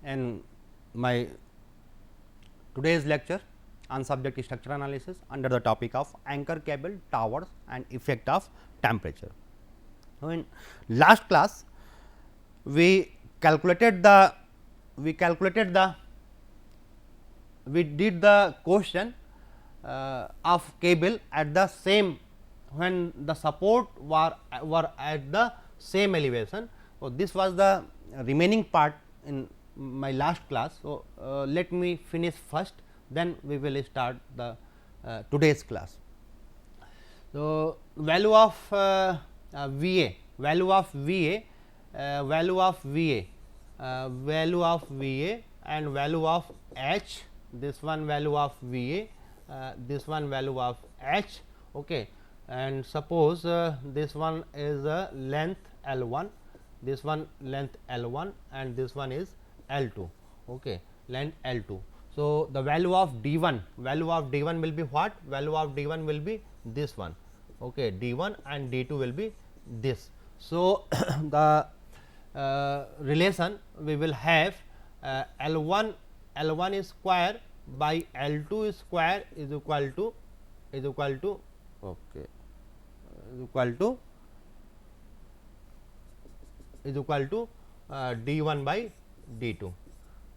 in my today's lecture on subject structure analysis under the topic of anchor cable, towers and effect of temperature. So, in last class we calculated the we did the question of cable at the same when the support were at the same elevation. So, this was the remaining part in my last class. So, let me finish first, then we will start the today's class. So, value of VA, value of VA, value of VA, value of VA and value of H, this one value of VA, this one value of H. Okay. And suppose this one is length L1, this one length L1 and this one is L2. Okay. Length L2. So, the value of D1, value of D1 will be what? Value of D1 will be this one. Okay. D1 and D2 will be this. So, the relation we will have L1 is square by L2 square is equal to okay, is equal to D1 by D2,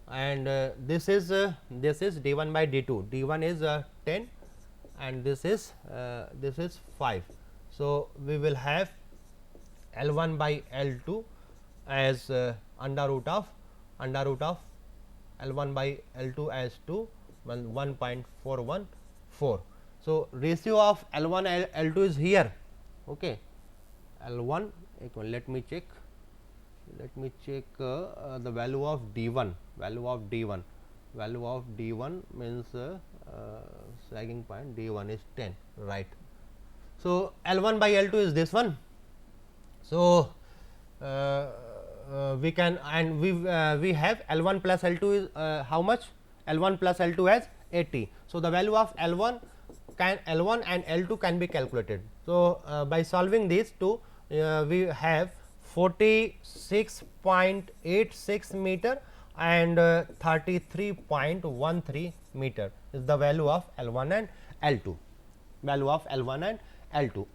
and this is D1 by D2. D1 is 10 and this is 5. So, we will have L1 by L2 as under root of L1 by L2 as 2 1.414. So, ratio of L1 L2 is here. Okay. L1 equal, let me check the value of D1, value of D1 means sagging point D1 is 10, right. So, L1 by L2 is this one. So, we can, and we have L1 plus L2 is how much? L1 plus L2 as 80. So, the value of L1 and L2 can be calculated. So, by solving these two we have 46.86 meter and 33.13 meter is the value of L1 and L2, value of L1 and L2.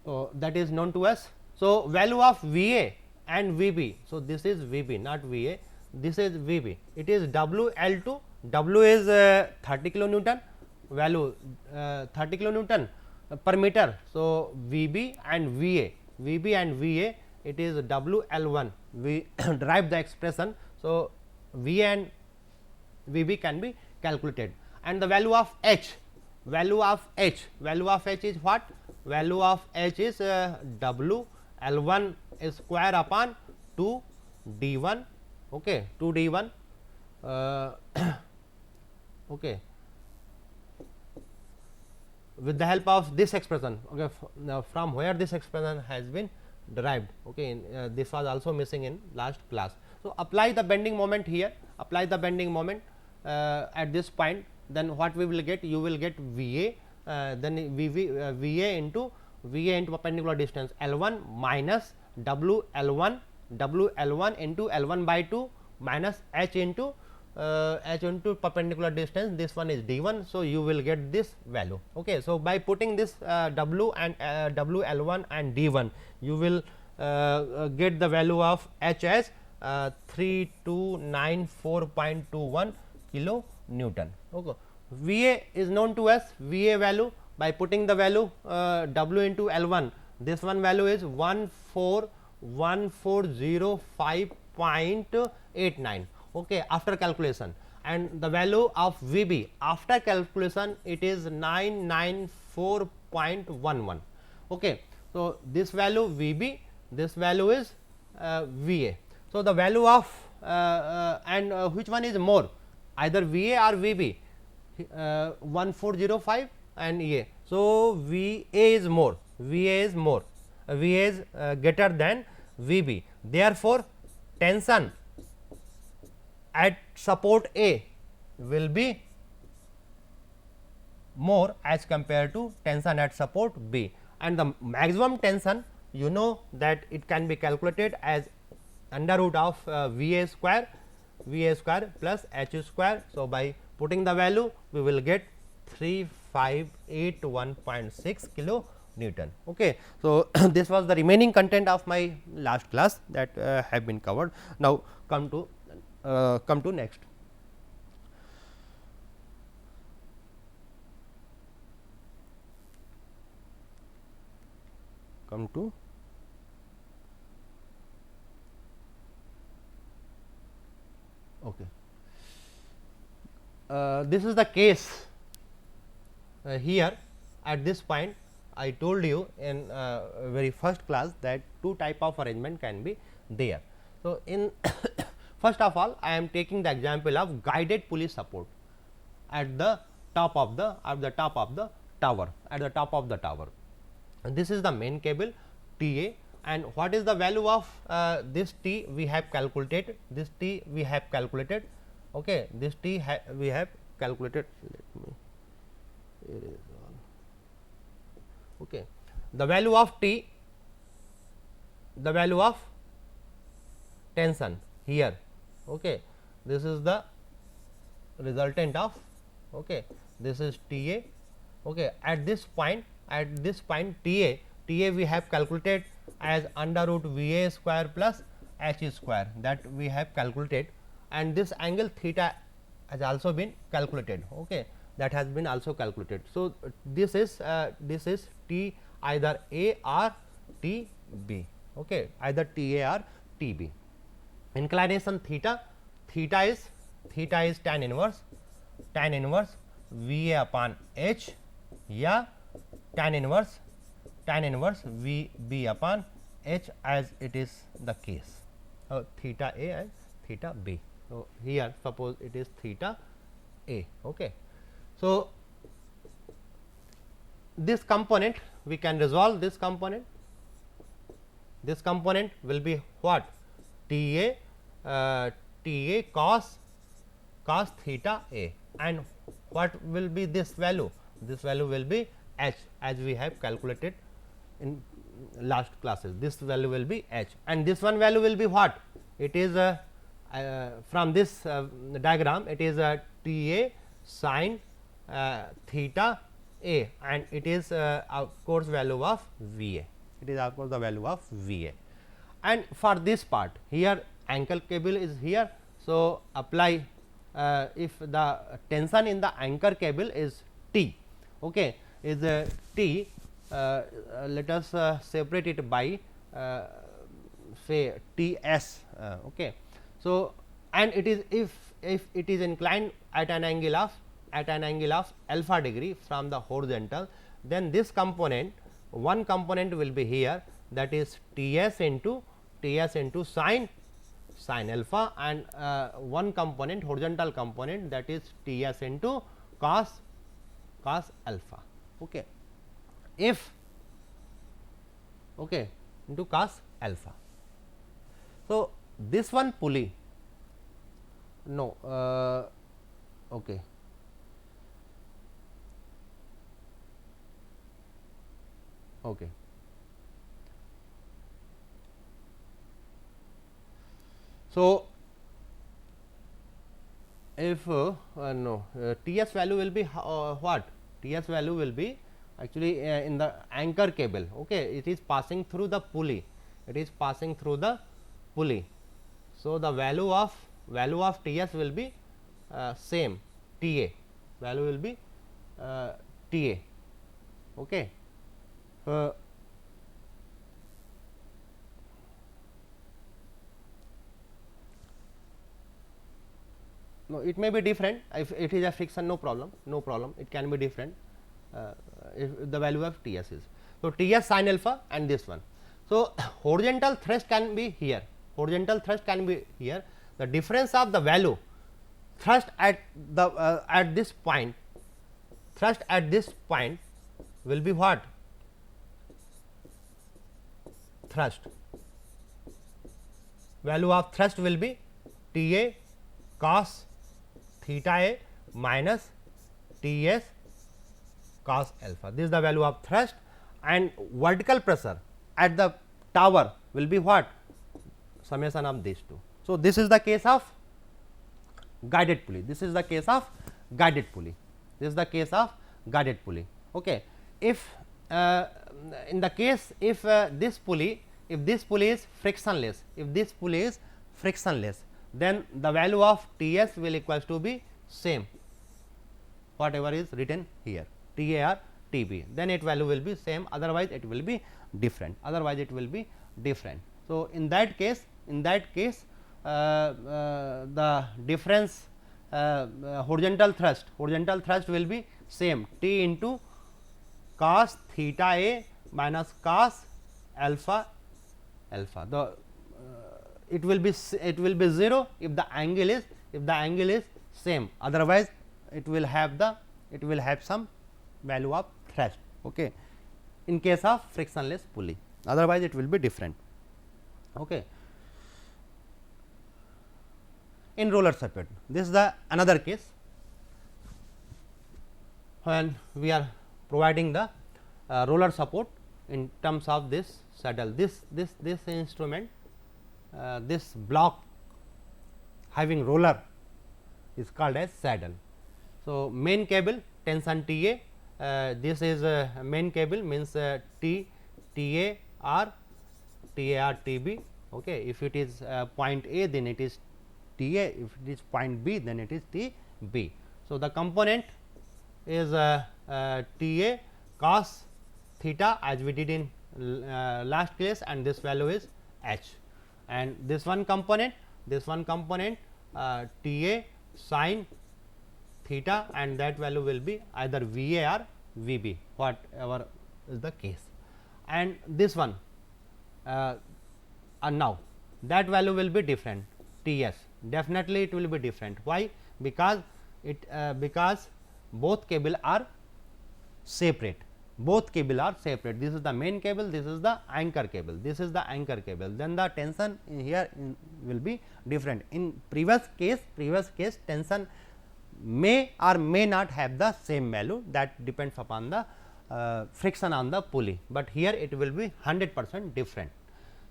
So, that is known to us. So, value of VA and VB. So, this is VB, not VA, this is VB. It is WL2, W is 30 kilonewton, value 30 kilonewton per meter. So, VB and VA, it is WL1. We derive the expression. So, VA and VB can be calculated, and the value of H, value of H is what? Value of H is WL1 square upon 2 D1. Okay, 2 D1. Okay, with the help of this expression. Okay, now from where this expression has been derived. Okay, this was also missing in last class. So, apply the bending moment here, apply the bending moment at this point, then what we will get? You will get VA, then VA into perpendicular distance L1 minus WL1 into L1 by 2 minus H into perpendicular distance, this one is D1. So, you will get this value. Okay. So, by putting this W and WL1 and D1, you will get the value of H as 3294.21 kilo Newton. Okay. VA is known to us, VA value, by putting the value W into L1, this one value is 141,405.89. Okay, after calculation, and the value of VB after calculation, it is 994.11. Okay. So, this value VB, this value is VA. So, the value of and which one is more, either VA or VB, 1405 and A. So, VA is more, VA is greater than VB. Therefore, tension at support A will be more as compared to tension at support B, and the maximum tension, you know that it can be calculated as under root of VA square V A square plus H square. So, by putting the value we will get 3581.6 kilo Newton. Okay. So, this was the remaining content of my last class that have been covered. Now, come to next. Come to okay. This is the case here at this point. I told you in very first class that two type of arrangement can be there. So, in first of all I am taking the example of guided pulley support at the top of the tower, at the top of the tower. And this is the main cable T A, and what is the value of this T we have calculated, this T we have calculated, okay, this T we have calculated. Let me erase all. Okay. The value of T, the value of tension here, okay, this is the resultant of, okay, this is T A, okay, at this point T A we have calculated as under root V A square plus H square, that we have calculated, and this angle theta has also been calculated, okay, that has been also calculated. So, this is T either A or T B, okay, either T A or T B. Inclination theta is tan inverse V A upon H, या tan inverse V B upon H, as it is the case, theta A and theta B. So, here suppose it is theta A. Okay. So, this component we can resolve this component. This component will be what? T A cos theta A, and what will be this value? This value will be H, as we have calculated in last classes. This value will be H, and this one value will be what? It is from this diagram, it is T A sin theta A, and it is of course value of V A. It is of course the value of V A. And for this part here anchor cable is here. So, apply if the tension in the anchor cable is T, okay, is T, let us separate it by say T S, okay. So, and it is if it is inclined at an angle of alpha degree from the horizontal, then this component, one component will be here, that is T S into sin alpha, and one component, horizontal component, that is T S into cos alpha, okay, if okay into cos alpha. So, this one pulley, no, okay. Okay. So, if no T S value will be what? T S value will be actually in the anchor cable, okay, it is passing through the pulley, it is passing through the pulley. So, the value of T S will be same, T A value will be T A, okay. No, it may be different. If it is a friction, no problem, it can be different if the value of T S is. So, T S sin alpha and this one. So, horizontal thrust can be here, the difference of the value thrust at the at this point, will be what? Thrust, value of thrust will be T A cos theta A minus T S cos alpha. This is the value of thrust, and vertical pressure at the tower will be what? Summation of these two. So, this is the case of guided pulley. This is the case of guided pulley. This is the case of guided pulley. Okay. If in the case if this pulley is frictionless, if this pulley is frictionless, then the value of T s will equals to be same whatever is written here T a or T b, then its value will be same, otherwise it will be different, otherwise it will be different. So, in that case the difference horizontal thrust will be same T into cos theta a minus cos alpha alpha. The it will be 0 if the angle is same, otherwise it will have some value of thrust, okay, in case of frictionless pulley, otherwise it will be different. Okay. In roller support, this is the another case when we are providing the roller support in terms of this saddle. This instrument, this block having roller is called as saddle. So, main cable tension T a, this is main cable means T a or T b. Okay. If it is point A, then it is T a, if it is point B, then it is T b. So, the component is T a cos theta as we did in last case, and this value is h, and this one component T a sin theta, and that value will be either V a or V b, whatever is the case, and this one and now that value will be different T s, definitely it will be different. Why? Because both cable are separate, this is the main cable, this is the anchor cable, then the tension here will be different. In previous case tension may or may not have the same value, that depends upon the friction on the pulley, but here it will be 100% different.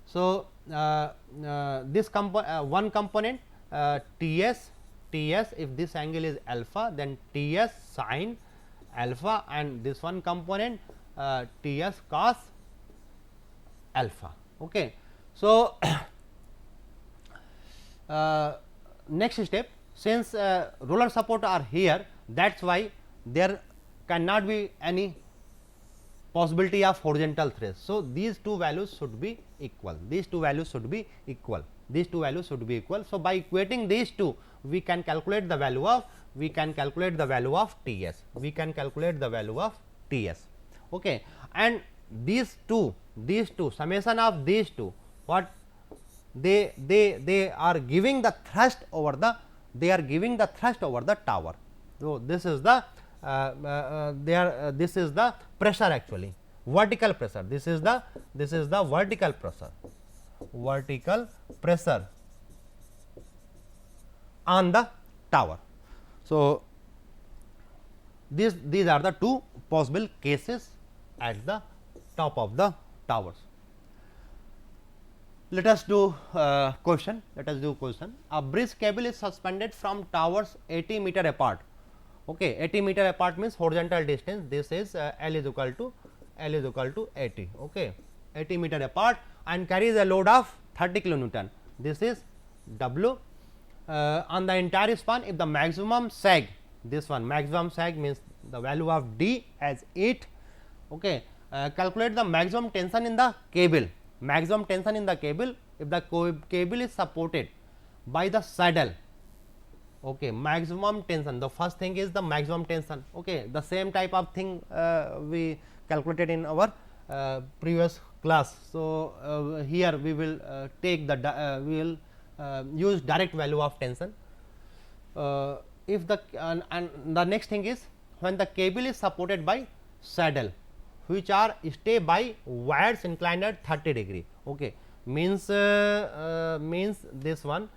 So, this one component T s, if this angle is alpha, then T s sin alpha, and this one component T s cos alpha. Okay. So, next step, since roller support are here, that is why there cannot be any possibility of horizontal thrust. So, these two values should be equal, So, by equating these two, we can calculate the value of T s, okay. And these two summation of these two, what they are giving the thrust over the tower. So, this is the this is the pressure, actually vertical pressure, this is the vertical pressure on the tower. So, these are the two possible cases at the top of the towers. Let us do question. A bridge cable is suspended from towers 80 meter apart. Okay, 80 meter apart means horizontal distance. This is L is equal to 80. Okay, 80 meter apart and carries a load of 30 kilonewton. This is W on the entire span. If the maximum sag, this one maximum sag means the value of D as 8. Okay, calculate the maximum tension in the cable. If the cable is supported by the saddle, okay, maximum tension, the first thing is the maximum tension. Okay, the same type of thing we calculated in our previous class. So, here we will take the we will use direct value of tension. If the and the next thing is when the cable is supported by saddle, which are stay by wires inclined at 30 degree. Okay, means this one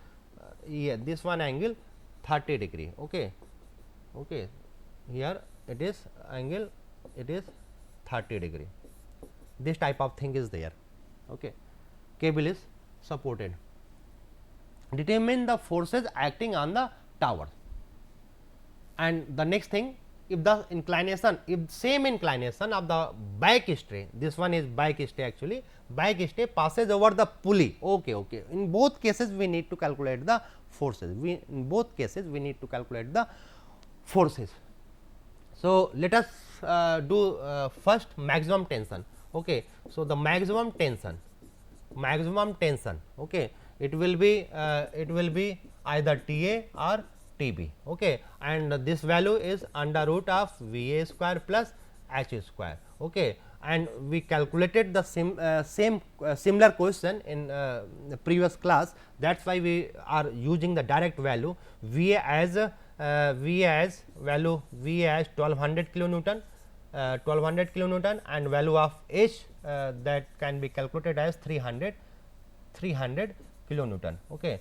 this one angle 30 degree. Okay, here it is angle, it is 30 degree. This type of thing is there. Okay, cable is supported. Determine the forces acting on the tower. And the next thing, if the inclination, if same inclination of the back stay, this one is back stay actually, back stay passes over the pulley. Okay. In both cases we need to calculate the forces. In both cases we need to calculate the forces. So, let us do first maximum tension. Okay. So, the maximum tension, okay, it will be either T A or T B, okay, and this value is under root of V A square plus H square, okay, and we calculated the similar question in the previous class. That is why we are using the direct value V A as value V A as 1200 kilonewton, 1200 kilonewton, and value of H that can be calculated as 300 kilonewton. Okay.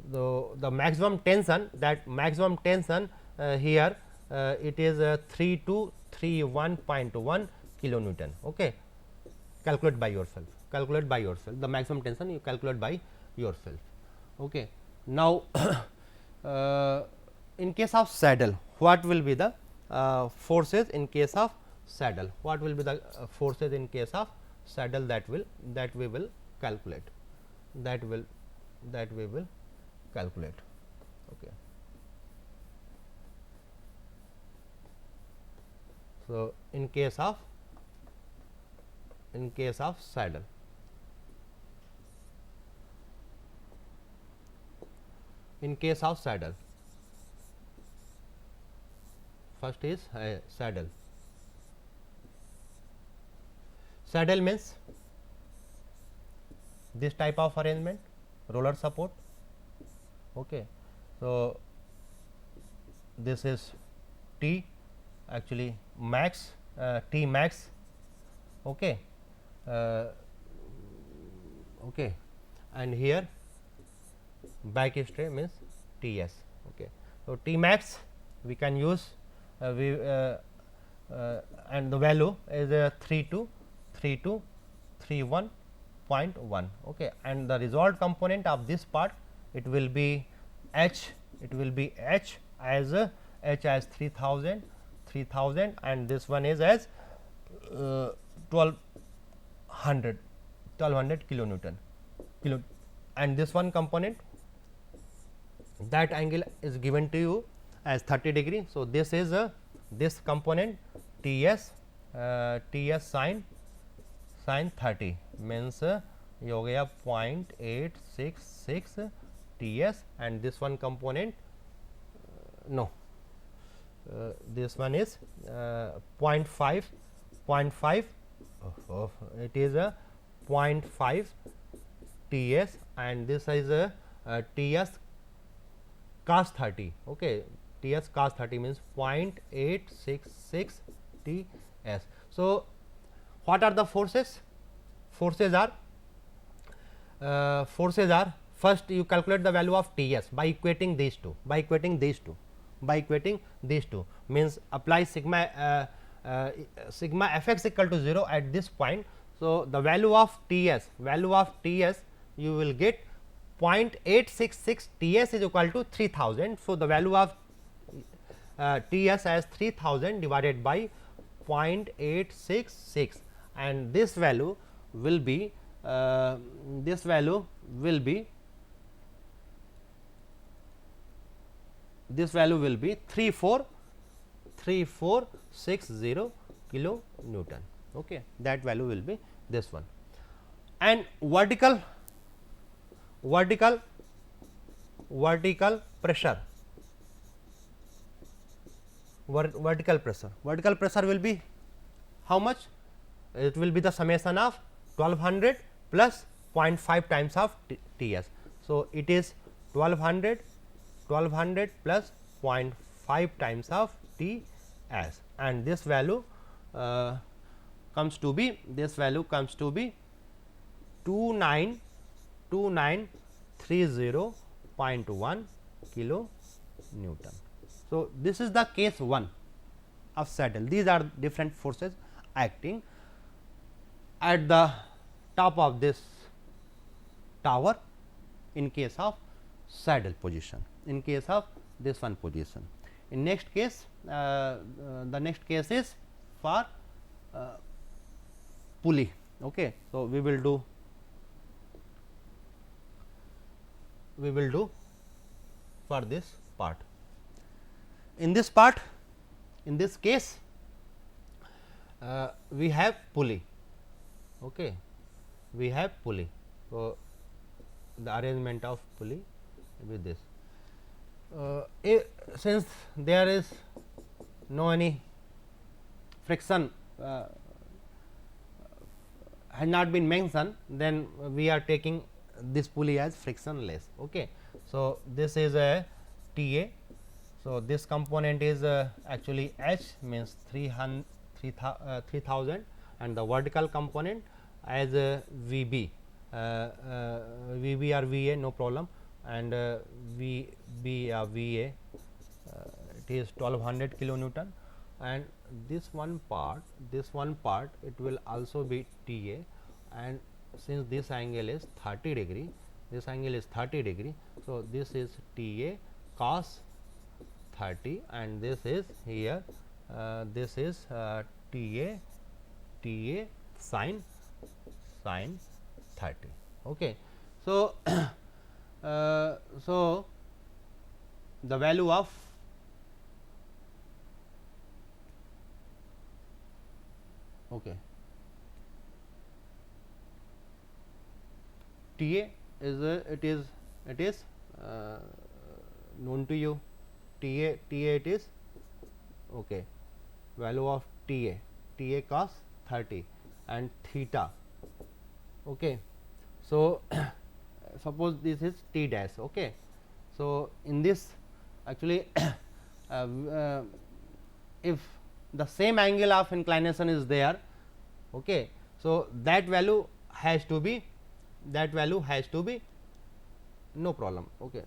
So, the maximum tension, that maximum tension here it is 3231.1 kilonewton. Okay. Calculate by yourself, the maximum tension you calculate by yourself. Okay. Now, in case of saddle, what will be the forces in case of saddle? What will be the forces in case of saddle that we will calculate? That we will calculate. Okay. So, in case of saddle, first is saddle. Saddle means this type of arrangement, roller support. Okay. So, this is T actually max, T max. Okay. Okay, and here back stay means T S. Okay. So, T max we can use and the value is 3231.1. Okay, and the resolved component of this part, it will be H, as 3000, and this one is as 1200 kilonewton, and this one component, that angle is given to you as 30 degree. So, this is this component T S sin 30 means ये हो गया 0.866 T S, and this one component this one is 0.5 it is a 0.5 T S, and this is a T S cos 30. Okay, T S cos 30 means 0.866 T S. So, what are the forces? Forces are first you calculate the value of T S by equating these two, means apply sigma f x equal to 0 at this point. So, the value of T S you will get 0.866 T S is equal to 3000. So, the value of T S as 3000 divided by 0.866, and this value will be 3460 kilo Newton. Okay, that value will be this one. And vertical pressure, vertical pressure will be how much? It will be the summation of 1200 plus 0.5 times of T S. So, it is 1200 plus 0.5 times of T S, and this value comes to be 2930.1 kilo Newton. So, this is the case 1 of saddle. These are different forces acting at the top of this tower in case of saddle position. In case of this one position. In next case, the next case is for pulley. Okay. So, we will do for this part. In this part, in this case, we have pulley. Okay. We have pulley. So, the arrangement of pulley with this. Since there is no any friction has not been mentioned, then we are taking this pulley as frictionless. Okay. So, this is a TA. So, this component is actually H, means 3000 and the vertical component as VB, VB or VA, no problem, and VB or VA, it is 1200 kilonewton, and this one part it will also be TA, and since this angle is 30 degree, this angle is 30 degree. So, this is TA cos 30 and this is here this is TA sin 30. Okay. So, so the value of TA is it is known to you. TA it is value of TA cos 30 and theta. Okay. So, suppose this is T dash. Okay. So, in this actually if the same angle of inclination is there, okay, so that value has to be no problem. Okay.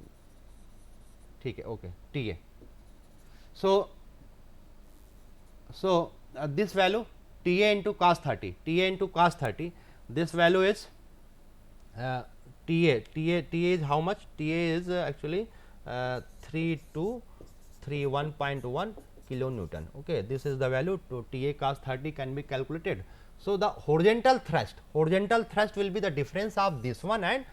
Okay, TA. So, this value TA into cos 30, this value is TA is how much? TA is actually 3231.1 kilonewton. Okay, this is the value to TA cos 30 can be calculated. So, the horizontal thrust will be the difference of this one and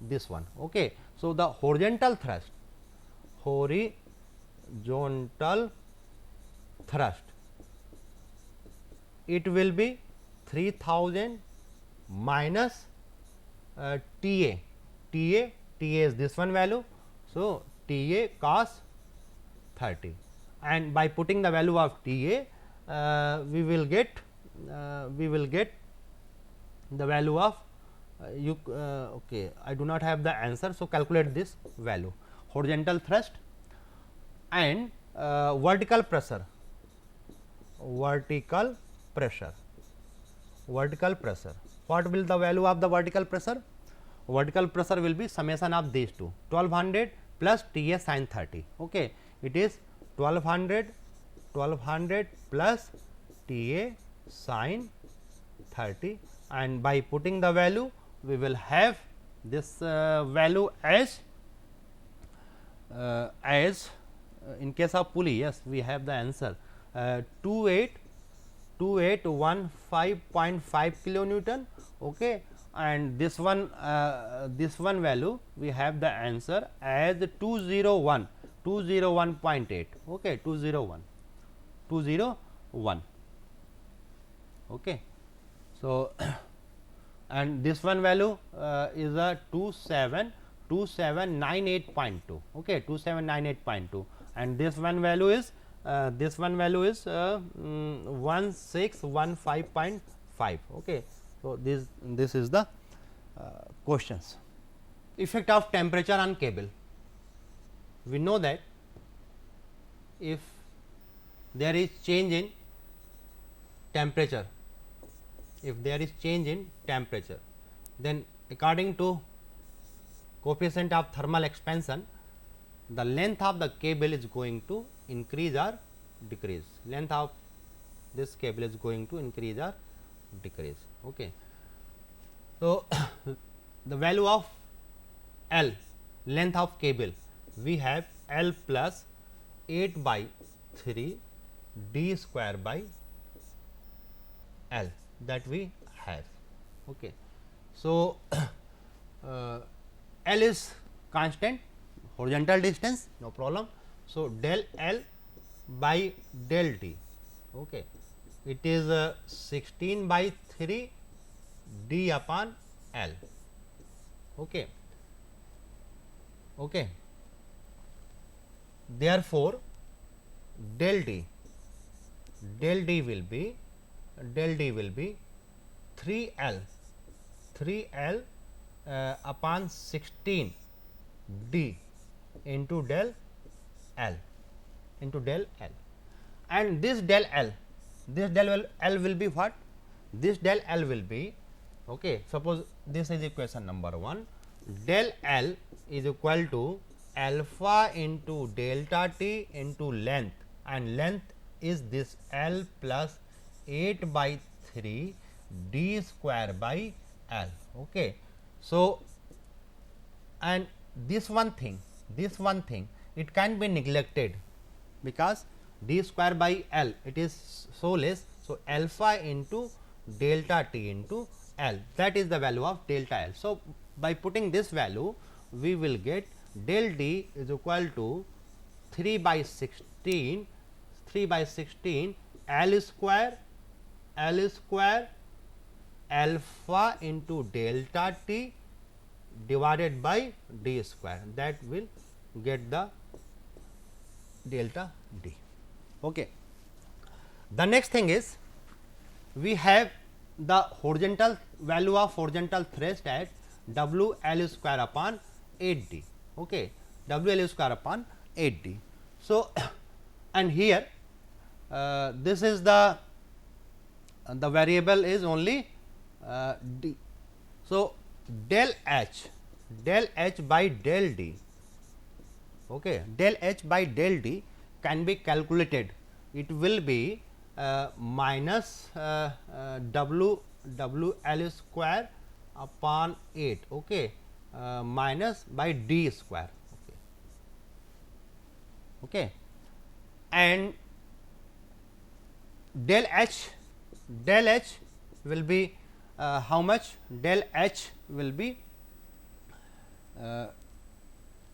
this one. Okay. So, the horizontal thrust it will be 3000 minus TA is this one value. So, TA cos 30, and by putting the value of TA we will get the value of okay, I do not have the answer. So, calculate this value, horizontal thrust and vertical pressure. What will the value of the vertical pressure? Vertical pressure will be summation of these two, 1200 plus TA sin 30. Okay. It is 1200 plus TA sin 30, and by putting the value we will have this value as in case of pulley, yes, we have the answer 2815.5 kilonewton. Okay, and this one value we have the answer as 201.8. Okay, 201. Okay. So, and this one value is a 2798.2. Okay, 2798.2, and this one value is 1615.5. Okay. So, this is the questions. Effect of temperature on cable. We know that if there is change in temperature, then according to coefficient of thermal expansion, the length of the cable is going to increase or decrease. Length of this cable is going to increase or decrease. Okay. So, the value of L, length of cable, we have L plus 8 by 3 d square by L that we have. Okay. So, L is constant, horizontal distance, no problem. So, del L by del D, okay. It is 16 by 3 d upon L. Okay. Okay. Therefore, del D will be 3L upon 16 d into del L and this del L will be what? This del L will be, okay, suppose this is equation number 1, del L is equal to alpha into delta t into length, and length is this L plus 8 by 3 d square by L. Okay. So, and this one thing it can be neglected because d square by L it is so less. So, alpha into delta t into L, that is the value of delta L. So, by putting this value we will get del D is equal to 3 by 16 L square alpha into delta t divided by d square, that will get the delta d. Okay. The next thing is we have the horizontal value of horizontal thrust at W L square upon 8 d. Okay. W L square upon 8 d. So, and here this is the variable is only d. So, del H by del d, okay, del H by del d can be calculated. It will be minus W L square upon 8, okay, minus by d square, okay, and del H will be how much? Del H will be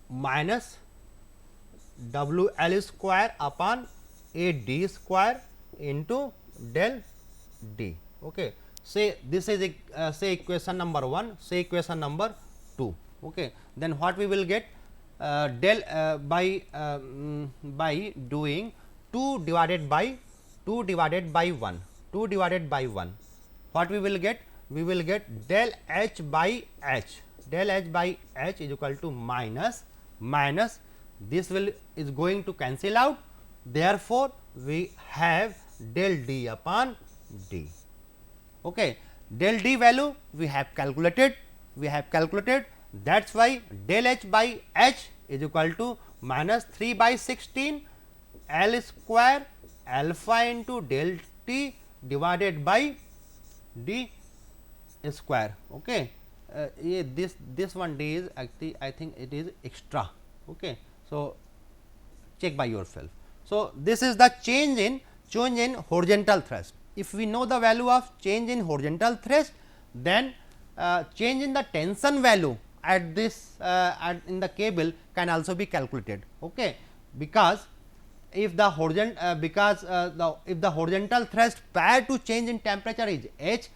minus W L square upon 8 d square into del d. Okay. Say this is say equation number 1, say equation number 2. Okay. Then what we will get? Del by doing 2 divided by 1, what we will get? We will get del H by H is equal to minus this is going to cancel out. Therefore, we have del D upon D. Okay. Del D value we have calculated, that is why del H by H is equal to minus 3 by 16 L square alpha into del T divided by D square. Okay. This one D is actually, I think it is extra. Okay. So, check by yourself. So, this is the change in horizontal thrust. If we know the value of change in horizontal thrust, then change in the tension value at this in the cable can also be calculated. Okay. Because if the if the horizontal thrust prior to change in temperature is H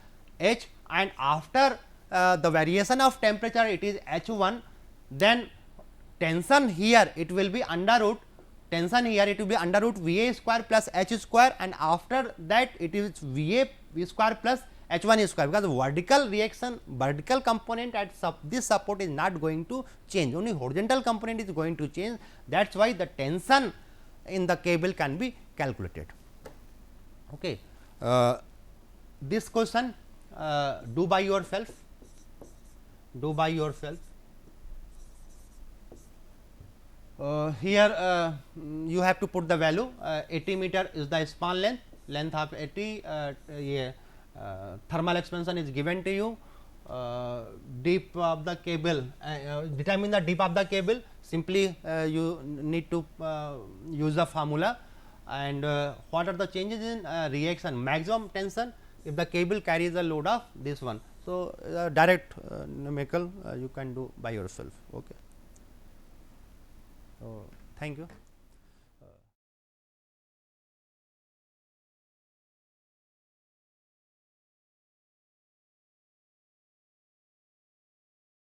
and after the variation of temperature it is H1, then tension here it will be under root V A square plus H square, and after that it is V square plus H1 square, because vertical component at this support is not going to change, only horizontal component is going to change. That is why the tension in the cable can be calculated. Okay. This question do by yourself. Here you have to put the value. 80 meter is the span length of 80. Thermal expansion is given to you. D dip of the cable, determine the dip of the cable, simply you need to use the formula. And what are the changes in reaction? Maximum tension if the cable carries a load of this one. So, direct numerical you can do by yourself. Okay. So, thank you.